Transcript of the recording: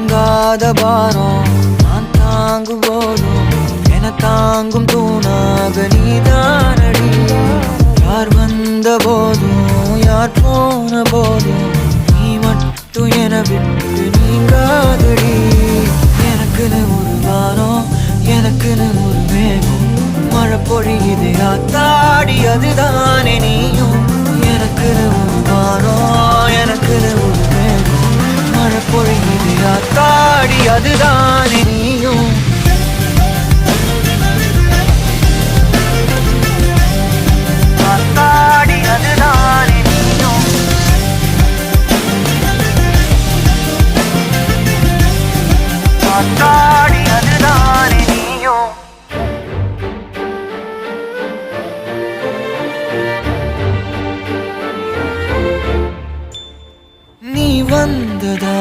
தாங்காத பாரம் நான் தாங்கும் போதும் என தாங்கும் தூணாக நீதானடி. யார் வந்த போதும் யார் போன போதும் நீ மட்டும் என விட்டு நீங்காதடி. எனக்குன்னு ஒரு வானம், எனக்குன்னு ஒரு மேகம், மழை பொழியுது ஆத்தாடி அதுதானே நீயும். எனக்குன்னு ஒரு வானம், எனக்குன்னு ஒரு மேகம், மழை பொழியுது ஆத்தாடி அதுதானே நீயும். ஆத்தாடி அதுதானே நீயும். ஆத்தாடி அதுதானே நீயும். நீ வந்ததா